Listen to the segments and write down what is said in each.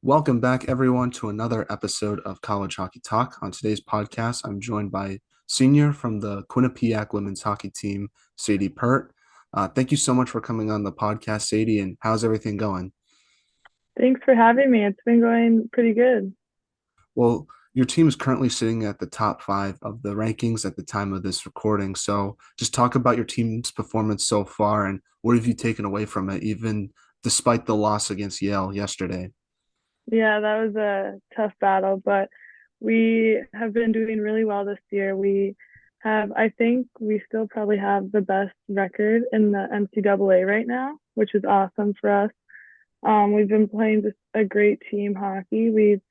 Welcome back, everyone, to another episode of College Hockey Talk. On today's podcast, I'm joined by senior from the Quinnipiac women's hockey team, Sadie Peart. Thank you so much for coming on the podcast, Sadie, and how's everything going? Thanks for having me. It's been going pretty good. Well, your team is currently sitting at the top five of the rankings at the time of this recording. So just talk about your team's performance so far and what have you taken away from it, even despite the loss against Yale yesterday? Yeah, that was a tough battle, but we have been doing really well this year. I think we still probably have the best record in the NCAA right now, which is awesome for us. We've been playing just a great team hockey. We've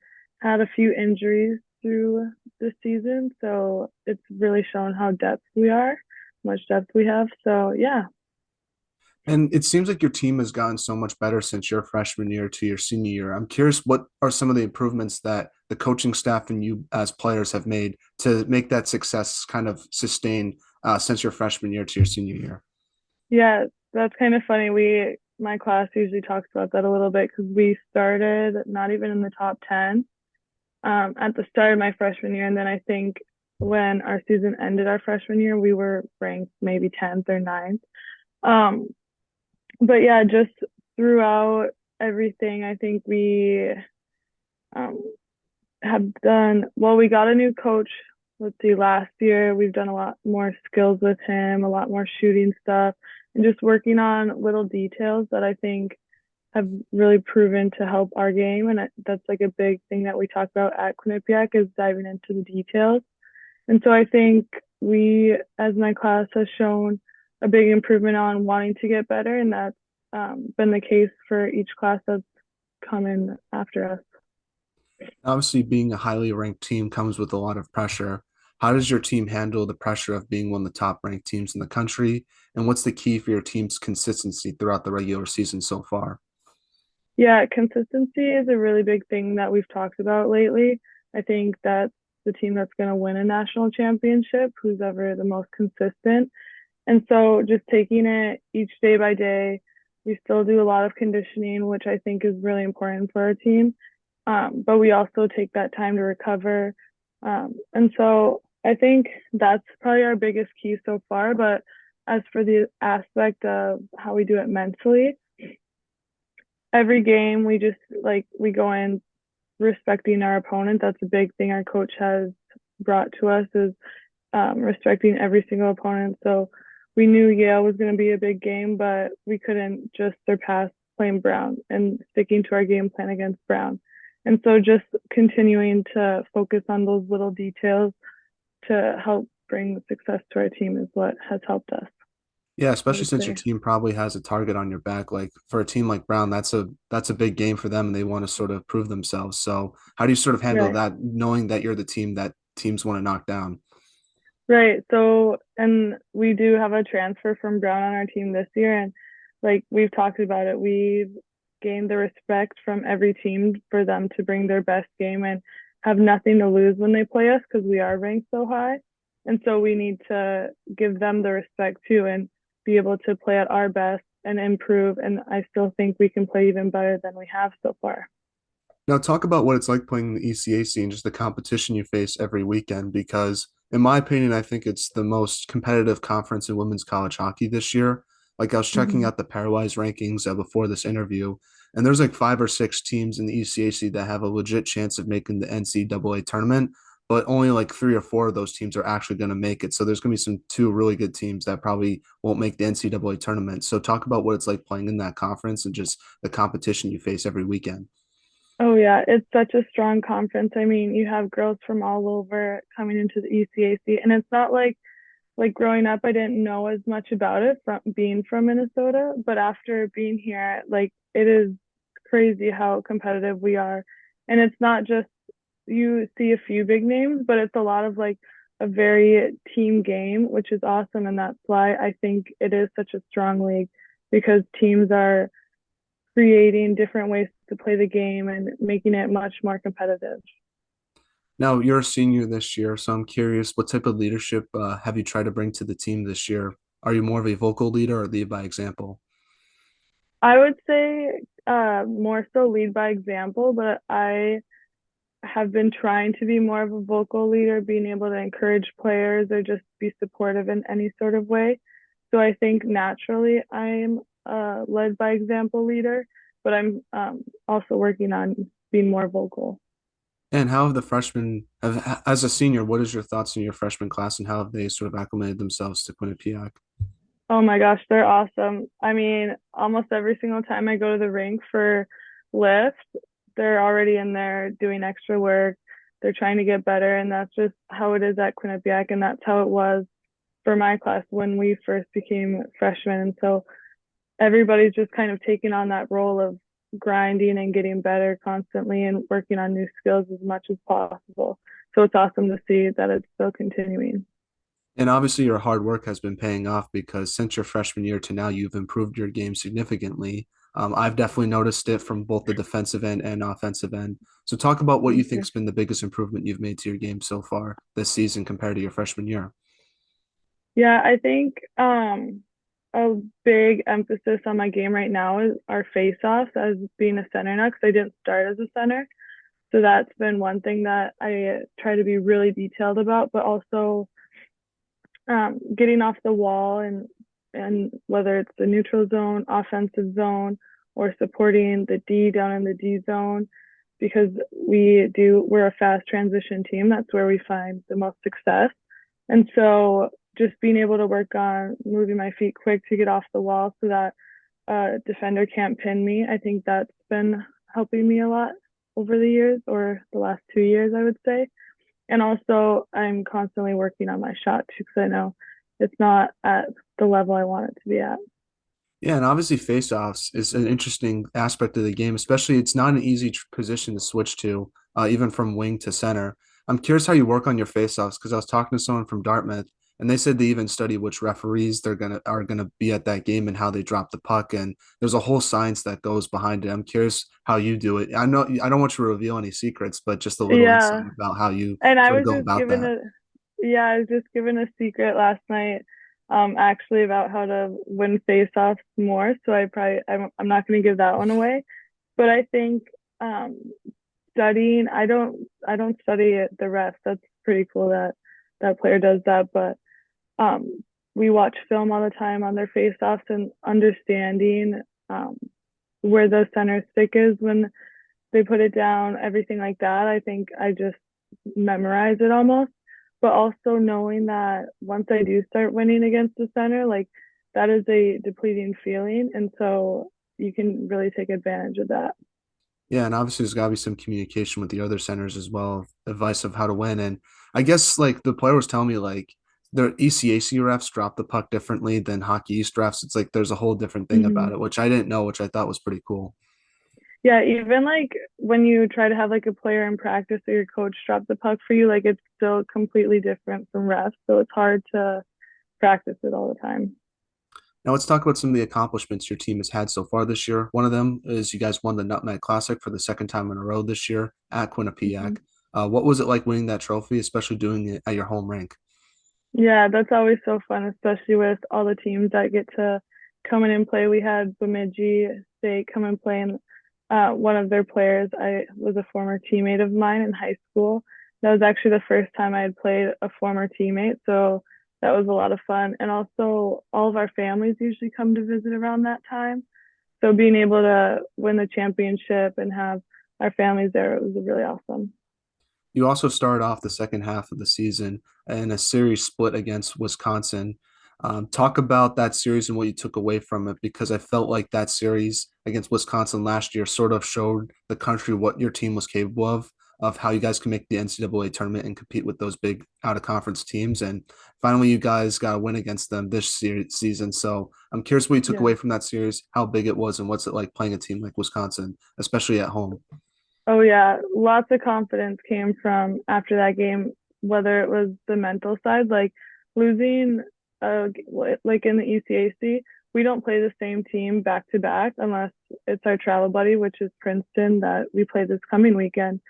had a few injuries through the season, so it's really shown how much depth we have. So yeah. And it seems like your team has gotten so much better since your freshman year to your senior year. I'm curious, what are some of the improvements that the coaching staff and you as players have made to make that success kind of sustain since your freshman year to your senior year? Yeah, that's kind of funny. My class usually talks about that a little bit because we started not even in the top 10 at the start of my freshman year. And then I think when our season ended our freshman year, we were ranked maybe 10th or ninth. Um, but yeah, just throughout everything, I think we um, have done well. We got a new coach. Let's see, last year we've done a lot more skills with him, a lot more shooting stuff, and just working on little details that I think have really proven to help our game. And that's like a big thing that we talk about at Quinnipiac is diving into the details. And so I think we, as my class, has shown a big improvement on wanting to get better, and that's been the case for each class that's come in after us. Obviously, being a highly ranked team comes with a lot of pressure. How does your team handle the pressure of being one of the top ranked teams in the country? And what's the key for your team's consistency throughout the regular season so far? Yeah, consistency is a really big thing that we've talked about lately. I think that's the team that's going to win a national championship, who's ever the most consistent. And so just taking it each day by day, we still do a lot of conditioning, which I think is really important for our team. But we also take that time to recover. And so I think that's probably our biggest key so far. But as for the aspect of how we do it mentally, every game we go in respecting our opponent. That's a big thing our coach has brought to us is respecting every single opponent. So we knew Yale was going to be a big game, but we couldn't just surpass playing Brown and sticking to our game plan against Brown. And so just continuing to focus on those little details to help bring success to our team is what has helped us, Yeah, I especially would since your say. team probably has a target on your back. Like for a team like Brown, that's a big game for them and they want to sort of prove themselves. So how do you sort of handle Right. that knowing that you're the team that teams want to knock down? Right. So, and we do have a transfer from Brown on our team this year. And like we've talked about it, we've gained the respect from every team for them to bring their best game and have nothing to lose when they play us because we are ranked so high. And so we need to give them the respect too and be able to play at our best and improve. And I still think we can play even better than we have so far. Now talk about what it's like playing in the ECAC and just the competition you face every weekend because in my opinion, I think it's the most competitive conference in women's college hockey this year. Like I was checking Mm-hmm. out the pairwise rankings before this interview, and there's like five or six teams in the ECAC that have a legit chance of making the NCAA tournament, but only like three or four of those teams are actually going to make it. So there's going to be some two really good teams that probably won't make the NCAA tournament. So talk about what it's like playing in that conference and just the competition you face every weekend. Oh yeah, it's such a strong conference. I mean, you have girls from all over coming into the ECAC, and it's not like growing up, I didn't know as much about it from being from Minnesota, but after being here, like it is crazy how competitive we are. And it's not just you see a few big names, but it's a lot of like a very team game, which is awesome. And that's why I think it is such a strong league because teams are creating different ways to play the game and making it much more competitive. Now, you're a senior this year, so I'm curious, what type of leadership have you tried to bring to the team this year? Are you more of a vocal leader or lead by example? I would say more so lead by example, but I have been trying to be more of a vocal leader, being able to encourage players or just be supportive in any sort of way. So I think naturally I'm a led by example leader, but I'm also working on being more vocal. And how have the freshmen have as a senior, what is your thoughts on your freshman class and how have they sort of acclimated themselves to Quinnipiac? Oh my gosh, they're awesome. I mean, almost every single time I go to the rink for lift, they're already in there doing extra work. They're trying to get better, and that's just how it is at Quinnipiac, and that's how it was for my class when we first became freshmen. And so everybody's just kind of taking on that role of grinding and getting better constantly and working on new skills as much as possible. So it's awesome to see that it's still continuing. And obviously, your hard work has been paying off because since your freshman year to now, you've improved your game significantly. I've definitely noticed it from both the defensive end and offensive end. So, talk about what you Thank think's you. been the biggest improvement you've made to your game so far this season compared to your freshman year. Yeah, I think a big emphasis on my game right now is our face-offs as being a center now because I didn't start as a center. So that's been one thing that I try to be really detailed about, but also getting off the wall and whether it's the neutral zone, offensive zone, or supporting the D down in the D zone, because we're a fast transition team. That's where we find the most success. And so just being able to work on moving my feet quick to get off the wall so that defender can't pin me, I think that's been helping me a lot over the years or the last 2 years, I would say. And also, I'm constantly working on my shot too, because I know it's not at the level I want it to be at. Yeah, and obviously faceoffs is an interesting aspect of the game, especially it's not an easy position to switch to, even from wing to center. I'm curious how you work on your faceoffs because I was talking to someone from Dartmouth and they said they even study which referees they're gonna are gonna be at that game and how they drop the puck, and there's a whole science that goes behind it. I'm curious how you do it. I know I don't want you to reveal any secrets, but just a little insight Yeah, about how you and I sort of was go just about given that. a yeah, I was just given a secret last night, actually about how to win face-offs more. So I'm not going to give that one away. But I think um, studying, I don't study it, the rest. That's pretty cool that that player does that. But we watch film all the time on their face-offs and understanding um, where the center stick is when they put it down, everything like that. I think I just memorize it almost. But also knowing that once I do start winning against the center, like that is a depleting feeling. And so you can really take advantage of that. Yeah, and obviously there's got to be some communication with the other centers as well, advice of how to win. And I guess like the player was telling me like the ECAC refs drop the puck differently than Hockey East refs. It's like there's a whole different thing Mm-hmm. about it, which I didn't know, which I thought was pretty cool. Yeah, even like when you try to have like a player in practice or your coach drop the puck for you, like it's still completely different from refs. So it's hard to practice it all the time. Now let's talk about some of the accomplishments your team has had so far this year. One of them is you guys won the Nutmeg Classic for the second time in a row this year at Mm-hmm. Quinnipiac. What was it like winning that trophy, especially doing it at your home rink? Yeah, that's always so fun, especially with all the teams that get to come in and play. We had Bemidji State come and play, and one of their players, I was a former teammate of mine in high school. That was actually the first time I had played a former teammate, so that was a lot of fun. And also, all of our families usually come to visit around that time. So being able to win the championship and have our families there, it was really awesome. You also started off the second half of the season in a series split against Wisconsin. Talk about that series and what you took away from it, because I felt like that series against Wisconsin last year sort of showed the country what your team was capable of how you guys can make the NCAA tournament and compete with those big out of conference teams. And finally, you guys got a win against them this season. So I'm curious what you took Yeah. away from that series, how big it was, and what's it like playing a team like Wisconsin, especially at home. Oh yeah, lots of confidence came from after that game, whether it was the mental side, like losing like in the ECAC, we don't play the same team back to back unless it's our travel buddy, which is Princeton that we play this coming weekend.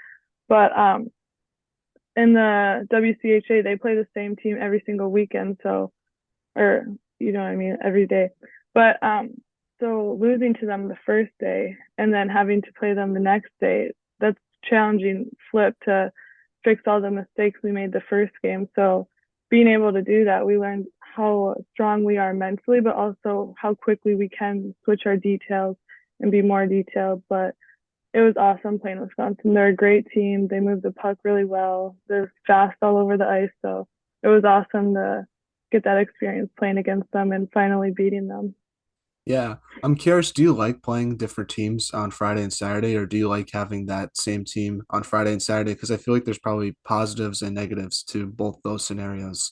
But in the WCHA, they play the same team every single weekend, so or you know what I mean, every day. But so losing to them the first day and then having to play them the next day, that's challenging flip to fix all the mistakes we made the first game. So being able to do that, we learned how strong we are mentally, but also how quickly we can switch our details and be more detailed. But it was awesome playing Wisconsin. They're a great team. They move the puck really well. They're fast all over the ice. So it was awesome to get that experience playing against them and finally beating them. Yeah, I'm curious, do you like playing different teams on Friday and Saturday, or do you like having that same team on Friday and Saturday? Because I feel like there's probably positives and negatives to both those scenarios.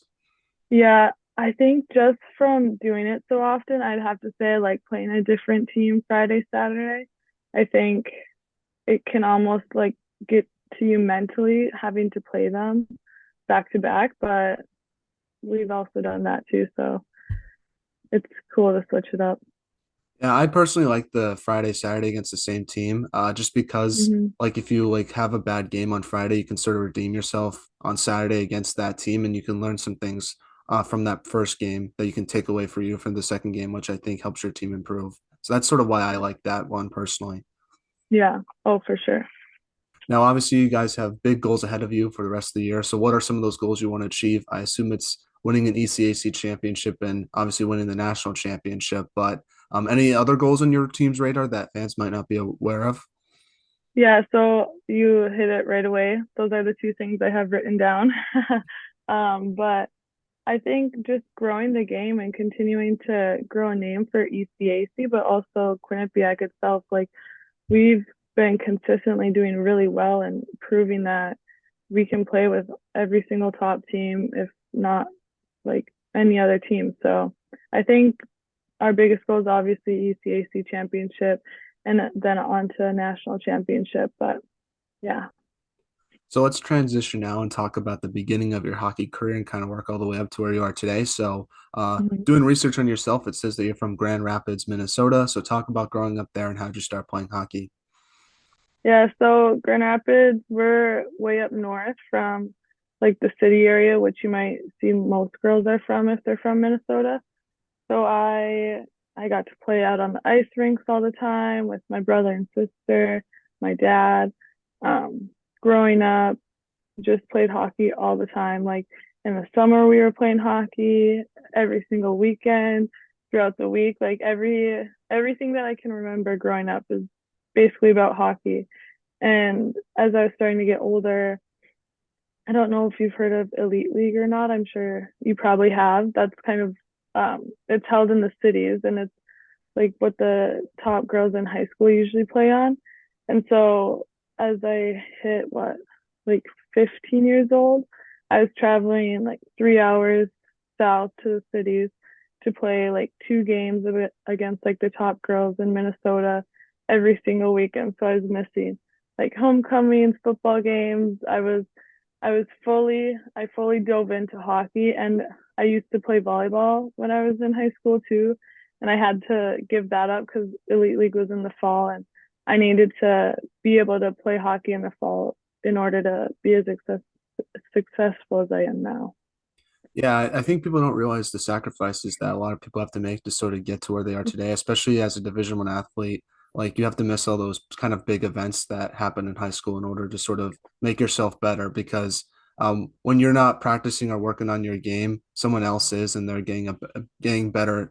Yeah, I think just from doing it so often, I'd have to say I like playing a different team Friday, Saturday. I think it can almost like get to you mentally having to play them back to back, but we've also done that too, so it's cool to switch it up. Yeah, I personally like the Friday, Saturday against the same team, just because Hmm. like if you like have a bad game on Friday, you can sort of redeem yourself on Saturday against that team, and you can learn some things from that first game that you can take away for you from the second game, which I think helps your team improve. So that's sort of why I like that one personally. Yeah. Oh, for sure. Now, obviously, you guys have big goals ahead of you for the rest of the year. So, what are some of those goals you want to achieve? I assume it's winning an ECAC championship and obviously winning the national championship. But any other goals on your team's radar that fans might not be aware of? Yeah, so you hit it right away. Those are the two things I have written down. But I think just growing the game and continuing to grow a name for ECAC, but also Quinnipiac itself. Like we've been consistently doing really well and proving that we can play with every single top team, if not like any other team. So I think our biggest goal is obviously ECAC championship and then on to a national championship. But yeah. So, let's transition now and talk about the beginning of your hockey career and kind of work all the way up to where you are today. So, Mhm. doing research on yourself, it says that you're from Grand Rapids, Minnesota. So, talk about growing up there and how did you start playing hockey? Yeah, so Grand Rapids, we're way up north from like the city area, which you might see most girls are from if they're from Minnesota. So I got to play out on the ice rinks all the time with my brother and sister, my dad. Um, Growing up, just played hockey all the time. Like in the summer, we were playing hockey every single weekend throughout the week. Like everything that I can remember growing up is basically about hockey. And as I was starting to get older, I don't know if you've heard of Elite League or not. I'm sure you probably have. That's kind of it's held in the cities and it's like what the top girls in high school usually play on. And so as I hit like 15 years old, I was traveling like 3 hours south to the cities to play like two games of it against like the top girls in Minnesota every single weekend. So I was missing like homecomings, football games. I fully dove into hockey and I used to play volleyball when I was in high school too. And I had to give that up because Elite League was in the fall and I needed to be able to play hockey in the fall in order to be as successful as I am now. Yeah, I think people don't realize the sacrifices that a lot of people have to make to sort of get to where they are today, especially as a Division One athlete. Like you have to miss all those kind of big events that happen in high school in order to sort of make yourself better. Because when you're not practicing or working on your game, someone else is, and they're getting better,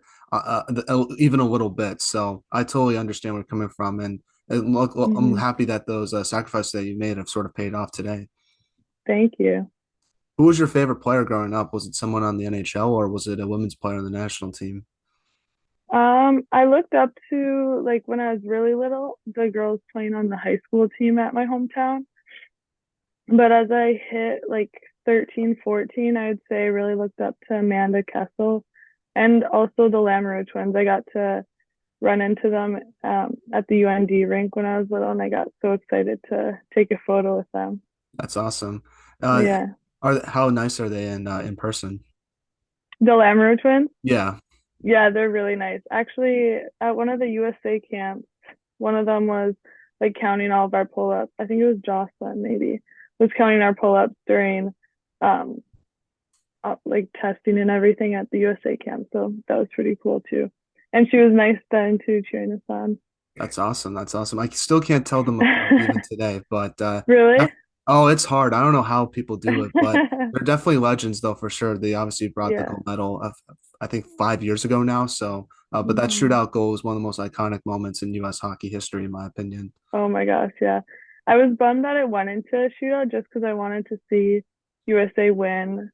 even a little bit. So I totally understand where you're coming from, and look, I'm Mm-hmm. happy that those sacrifices that you made have sort of paid off today. Thank you. Who was your favorite player growing up? Was it someone on the NHL or was it a women's player on the national team? I looked up to like when I was really little, the girls playing on the high school team at my hometown. But as I hit like 13, 14, I would say I really looked up to Amanda Kessel and also the Lamoureux twins. I got to run into them at the UND rink when I was little, and I got so excited to take a photo with them. That's awesome. Uh, Yeah. how nice are they in person? The Lamoureux twins? Yeah, Yeah, they're really nice. Actually, at one of the USA camps, one of them was like counting all of our pull-ups. I think it was Jocelyn, maybe, was counting our pull-ups during um, like testing and everything at the USA camp. So that was pretty cool too. And she was nice then too, cheering us on. That's awesome. That's awesome. I still can't tell them apart even today, but Really? oh, it's hard. I don't know how people do it, but they're definitely legends though for sure. They obviously brought the Yeah. gold medal I think 5 years ago now. So, but that Mhm. shootout goal is one of the most iconic moments in U.S. hockey history, in my opinion. Oh my gosh, yeah. I was bummed that it went into a shootout just because I wanted to see USA win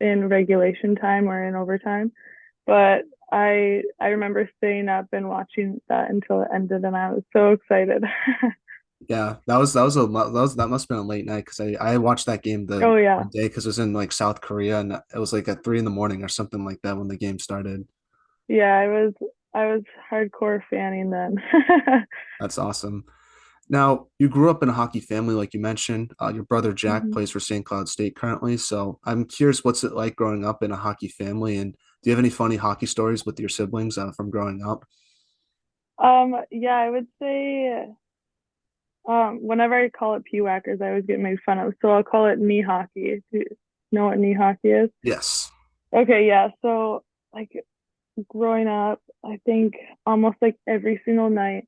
in regulation time or in overtime. But I remember staying up and watching that until it ended, and I was so excited. Yeah, that must have been a late night because I watched that game the Oh yeah, day because it was in like South Korea and it was like at 3 in the morning or something like that when the game started. yeah. I was hardcore fanning then. That's awesome. Now, you grew up in a hockey family, like you mentioned. Your brother Jack Mhm. plays for St. Cloud State currently. So I'm curious, what's it like growing up in a hockey family? And do you have any funny hockey stories with your siblings from growing up? Yeah, I would say whenever I call it P-whackers, I always get made fun of. So I'll call it knee hockey. Do you know what knee hockey is? Yes. Okay, yeah. So like growing up, I think almost like every single night,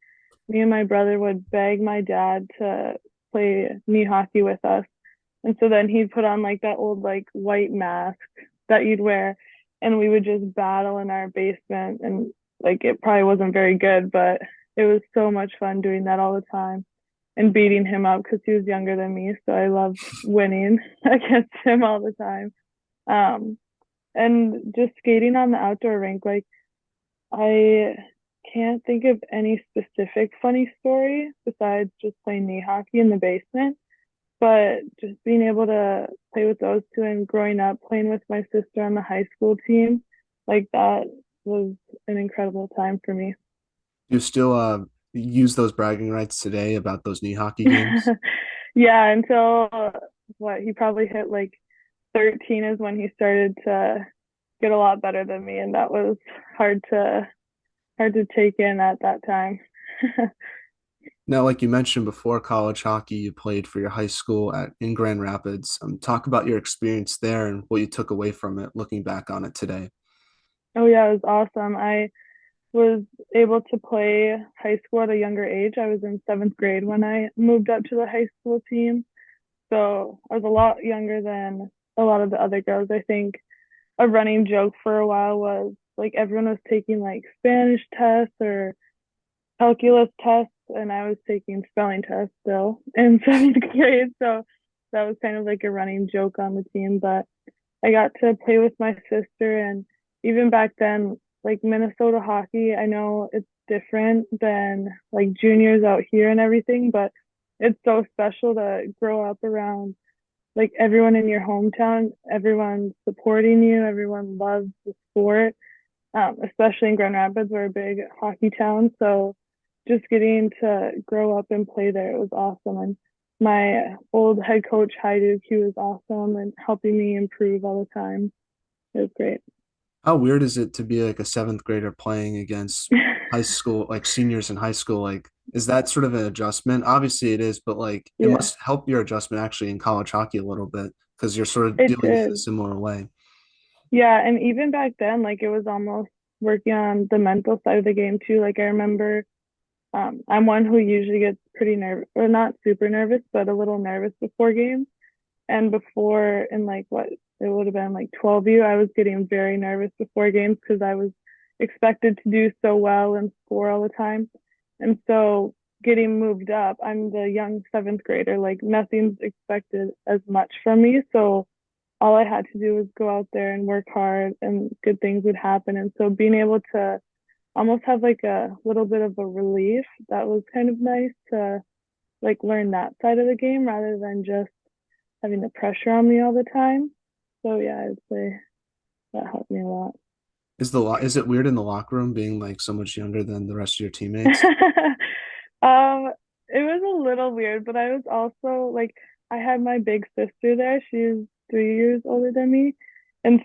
me and my brother would beg my dad to play knee hockey with us. And so then he'd put on like that old like white mask that you'd wear, and we would just battle in our basement. And like it probably wasn't very good, but it was so much fun doing that all the time and beating him up because he was younger than me. So I loved winning against him all the time. Um, and just skating on the outdoor rink, like I can't think of any specific funny story besides just playing knee hockey in the basement. But just being able to play with those two and growing up playing with my sister on the high school team, like that was an incredible time for me. Do you still use those bragging rights today about those knee hockey games? Yeah, until what he probably hit like 13 is when he started to get a lot better than me, and that was hard to take in at that time. Now, like you mentioned before college hockey, you played for your high school in Grand Rapids. Talk about your experience there and what you took away from it, looking back on it today. Oh yeah, it was awesome. I was able to play high school at a younger age. I was in seventh grade when I moved up to the high school team. So I was a lot younger than a lot of the other girls. I think a running joke for a while was like everyone was taking like Spanish tests or calculus tests, and I was taking spelling tests still in seventh grade. So that was kind of like a running joke on the team. But I got to play with my sister, and even back then, like Minnesota hockey, I know it's different than like juniors out here and everything, but it's so special to grow up around like everyone in your hometown, everyone supporting you, everyone loves the sport. Especially in Grand Rapids, we're a big hockey town, so just getting to grow up and play there, it was awesome. And my old head coach Hajduk, he was awesome and helping me improve all the time. It was great. How weird is it to be like a seventh grader playing against high school, like seniors in high school? Like, is that sort of an adjustment? Obviously it is, but like it Yeah, must help your adjustment actually in college hockey a little bit because you're sort of it dealing in a did. similar way. Yeah, and even back then, like it was almost working on the mental side of the game too. Like I remember, I'm one who usually gets pretty nervous, or not super nervous, but a little nervous before games. And before, in like what it would have been like 12U, I was getting very nervous before games because I was expected to do so well and score all the time. And so getting moved up, I'm the young seventh grader, like nothing's expected as much from me. So all I had to do was go out there and work hard and good things would happen. And so being able to almost have like a little bit of a relief, that was kind of nice to like learn that side of the game rather than just having the pressure on me all the time. So yeah, I'd say that helped me a lot. Is it weird in the locker room being like so much younger than the rest of your teammates? It was a little weird, but I was also like I had my big sister there. She's 3 years older than me. And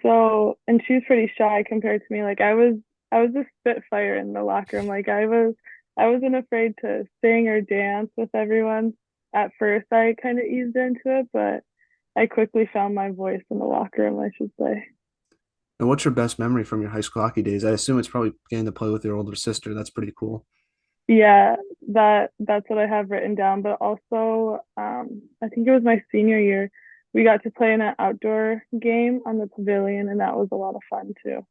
she's pretty shy compared to me. Like I was a spitfire in the locker room. Like I wasn't afraid to sing or dance with everyone. At first I kind of eased into it, but I quickly found my voice in the locker room, I should say. And what's your best memory from your high school hockey days? I assume it's probably getting to play with your older sister. That's pretty cool. Yeah, that's what I have written down. But also, I think it was my senior year. We got to play in an outdoor game on the pavilion, and that was a lot of fun too.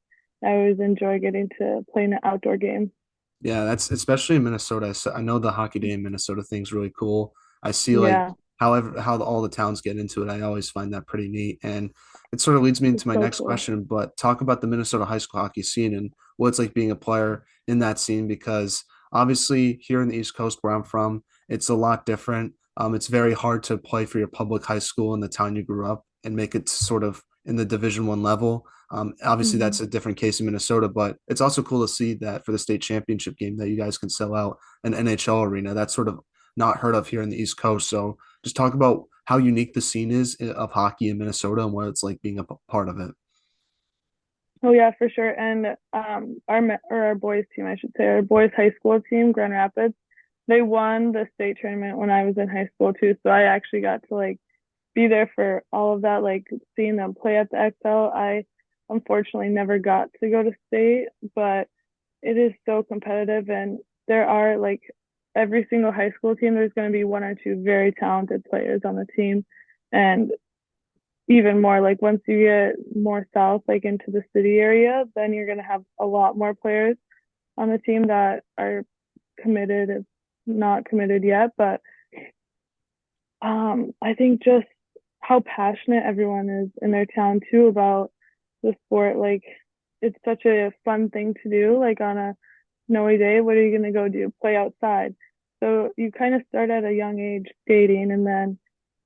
I always enjoy getting to play in an outdoor game. Yeah, that's especially in Minnesota. I know the hockey day in Minnesota thing's really cool. I see like Yeah, all the towns get into it. I always find that pretty neat. And it sort of leads me it's into my so next cool. question, but talk about the Minnesota high school hockey scene and what it's like being a player in that scene because obviously here in the East Coast where I'm from, it's a lot different. It's very hard to play for your public high school in the town you grew up and make it sort of in the Division 1 level. Obviously, Hmm. that's a different case in Minnesota, but it's also cool to see that for the state championship game that you guys can sell out an NHL arena. That's sort of not heard of here in the East Coast. So just talk about how unique the scene is of hockey in Minnesota and what it's like being a part of it. Oh yeah, for sure. And our boys team, I should say, our boys high school team, Grand Rapids, they won the state tournament when I was in high school too. So I actually got to like be there for all of that, like seeing them play at the XL. I unfortunately never got to go to state, but it is so competitive, and there are like every single high school team, there's going to be one or two very talented players on the team. And even more like once you get more south, like into the city area, then you're going to have a lot more players on the team that are committed, if not committed yet. But I think just how passionate everyone is in their town too about the sport. Like it's such a fun thing to do. Like on a snowy day, what are you gonna go do? Play outside. So you kind of start at a young age skating, and then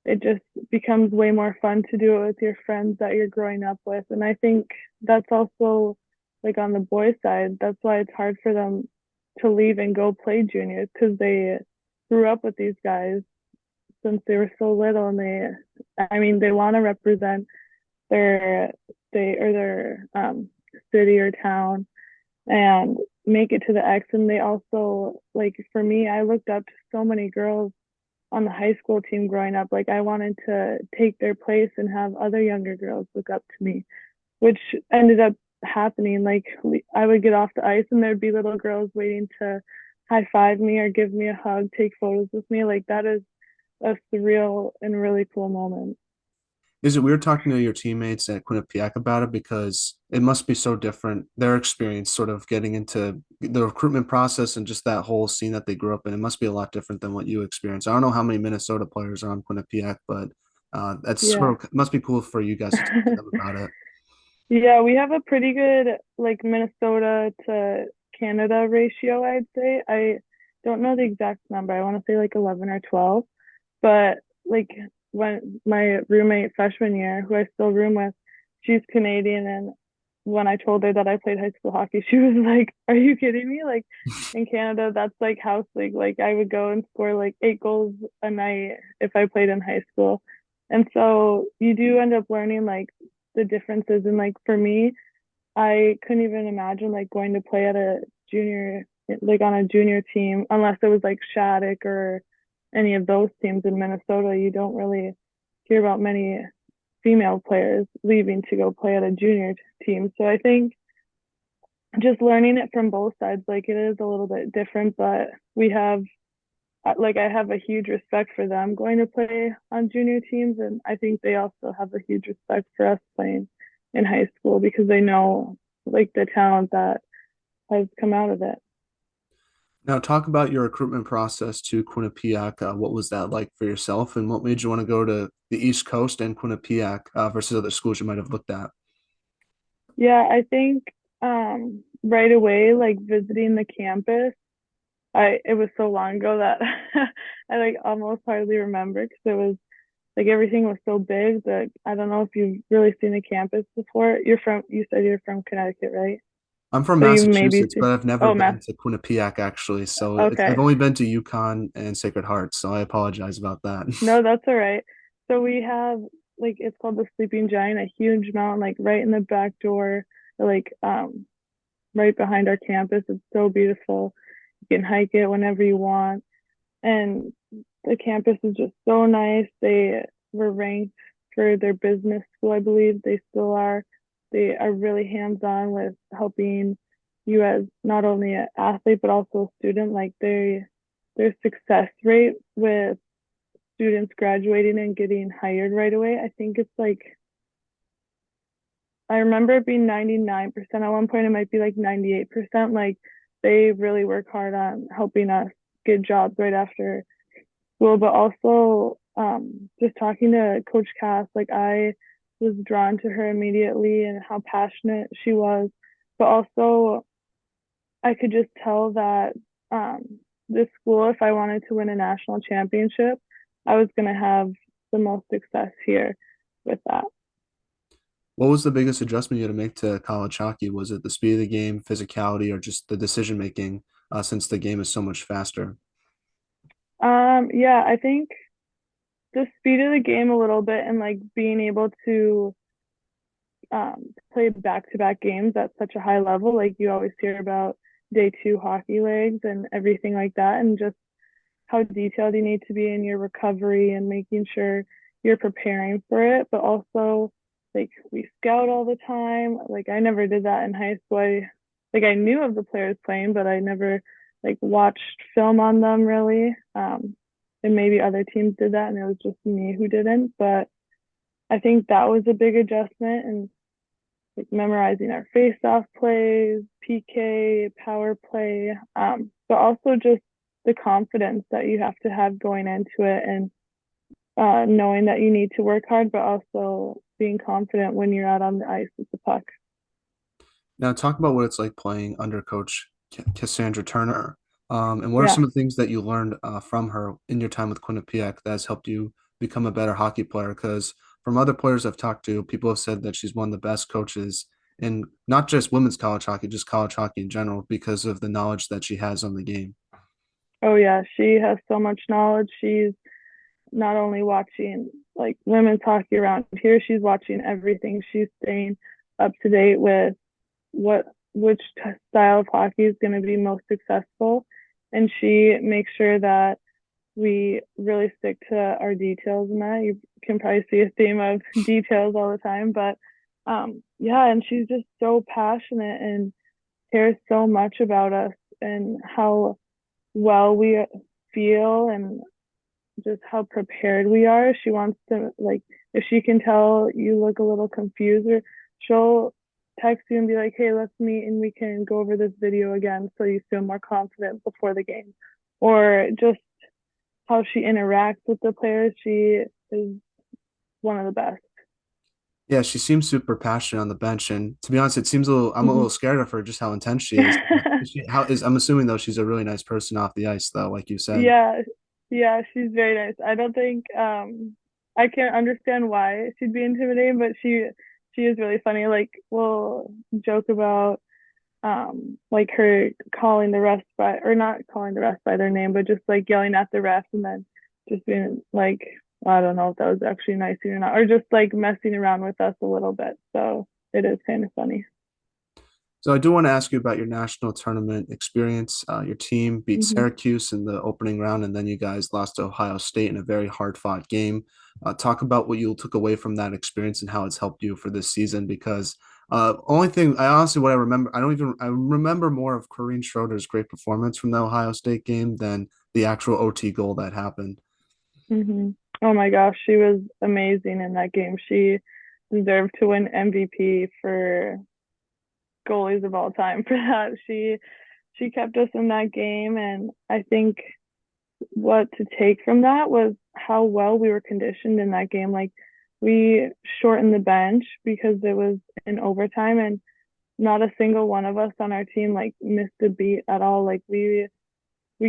it just becomes way more fun to do it with your friends that you're growing up with. And I think that's also like on the boys' side, that's why it's hard for them to leave and go play juniors because they grew up with these guys since they were so little, and I mean they want to represent their state or their city or town and make it to the X. And they also, like for me, I looked up to so many girls on the high school team growing up. Like I wanted to take their place and have other younger girls look up to me, which ended up happening. Like I would get off the ice and there'd be little girls waiting to high five me or give me a hug, take photos with me. Like that is a surreal and really cool moment. Is it weird talking to your teammates at Quinnipiac about it because it must be so different, their experience sort of getting into the recruitment process and just that whole scene that they grew up in? It must be a lot different than what you experienced. I don't know how many Minnesota players are on Quinnipiac, but that's Yeah. sort of must be cool for you guys to talk to them about it. Yeah, we have a pretty good like Minnesota to Canada ratio, I'd say. I don't know the exact number. I want to say like 11 or 12, but like when my roommate freshman year, who I still room with, she's Canadian, and when I told her that I played high school hockey, she was like, "Are you kidding me? Like in Canada, that's like house league. Like I would go and score like 8 goals a night if I played in high school." And so you do end up learning like the differences. And like for me, I couldn't even imagine like going to play at a junior, like on a junior team, unless it was like Shattuck or any of those teams in Minnesota. You don't really hear about many female players leaving to go play at a junior team. So I think just learning it from both sides, like it is a little bit different, but we have like I have a huge respect for them going to play on junior teams, and I think they also have a huge respect for us playing in high school because they know like the talent that has come out of it. Now, talk about your recruitment process to Quinnipiac. What was that like for yourself, and what made you want to go to the East Coast and Quinnipiac versus other schools you might have looked at? Yeah, I think right away, like visiting the campus, I it was so long ago that I like almost hardly remember because it was like everything was so big that I don't know if you've really seen the campus before. You said you're from Connecticut, right? I'm from So you maybe Massachusetts, see, but I've never oh, Mass. been to Quinnipiac actually. So I've Okay. only been to Yukon and Sacred Heart. So I apologize about that. No, that's all right. So we have like it's called the Sleeping Giant, a huge mountain like right in the back door, like right behind our campus. It's so beautiful. You can hike it whenever you want. And the campus is just so nice. They were ranked for their business school, I believe they still are. they are really hands-on with helping you as not only an athlete but also a student. Like their success rate with students graduating and getting hired right away, I think it's like I remember it being 99% at one point. It might be like 98%. Like they really work hard on helping us get jobs right after school, but also just talking to Coach Cass, like I was drawn to her immediately and how passionate she was, but also I could just tell that this school, if I wanted to win a national championship, I was going to have the most success here with that. What was the biggest adjustment you had to make to college hockey? Was it the speed of the game, physicality, or just the decision making, since the game is so much faster? Yeah, I think the speed of the game a little bit and like being able to play back-to-back games at such a high level. Like you always hear about day two hockey legs and everything like that, and just how detailed you need to be in your recovery and making sure you're preparing for it. But also, like we scout all the time. Like I never did that in high school. I knew of the players playing, but I never like watched film on them really. And maybe other teams did that, and it was just me who didn't. But I think that was a big adjustment, and like memorizing our face-off plays, PK, power play, but also just the confidence that you have to have going into it and knowing that you need to work hard, but also being confident when you're out on the ice with the puck. Now, talk about what it's like playing under Coach Cassandra Turner. And what are Yeah. some of the things that you learned from her in your time with Quinnipiac that has helped you become a better hockey player? Because from other players I've talked to, people have said that she's one of the best coaches in not just women's college hockey, just college hockey in general, because of the knowledge that she has on the game. Oh yeah, she has so much knowledge. She's not only watching like women's hockey around here, she's watching everything. She's staying up to date with what which style of hockey is going to be most successful, and she makes sure that we really stick to our details in that. You can probably see a theme of details all the time, but yeah, and she's just so passionate and cares so much about us and how well we feel and just how prepared we are. She wants to like if she can tell you look a little confused, or she'll text you and be like, "Hey, let's meet and we can go over this video again so you feel more confident before the game." Or just how she interacts with the players. She is one of the best. Yeah, she seems super passionate on the bench, and to be honest, it seems a little. I'm a Mm-hmm. little scared of her, just how intense she is. I'm assuming though she's a really nice person off the ice, though, like you said. Yeah, yeah, she's very nice. I don't think I can't understand why she'd be intimidating, but she is really funny. Like we'll joke about like her calling the refs by or not calling the refs by their name, but just like yelling at the refs and then just being like, well, I don't know if that was actually nice or not, or just like messing around with us a little bit. So it is kind of funny. So I do want to ask you about your national tournament experience. Your team beat Hmm. Syracuse in the opening round, and then you guys lost to Ohio State in a very hard-fought game. Talk about what you took away from that experience and how it's helped you for this season. Because only thing I honestly what I remember, I remember more of Corrine Schroeder's great performance from the Ohio State game than the actual OT goal that happened. Hmm. Oh my gosh, she was amazing in that game. She deserved to win MVP for goalies of all time for that. She kept us in that game, and I think what to take from that was how well we were conditioned in that game. Like we shortened the bench because it was in overtime, and not a single one of us on our team like missed a beat at all. Like we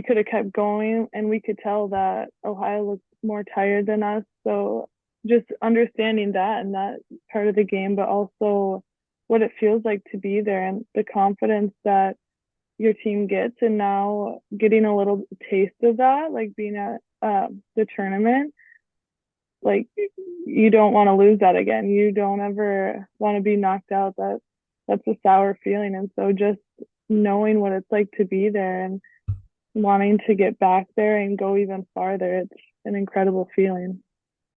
could have kept going, and we could tell that Ohio looked more tired than us. So just understanding that and that part of the game, but also what it feels like to be there and the confidence that your team gets, and now getting a little taste of that, like being at the tournament, like you don't want to lose that again. You don't ever want to be knocked out. That's a sour feeling, and so just knowing what it's like to be there and wanting to get back there and go even farther, it's an incredible feeling.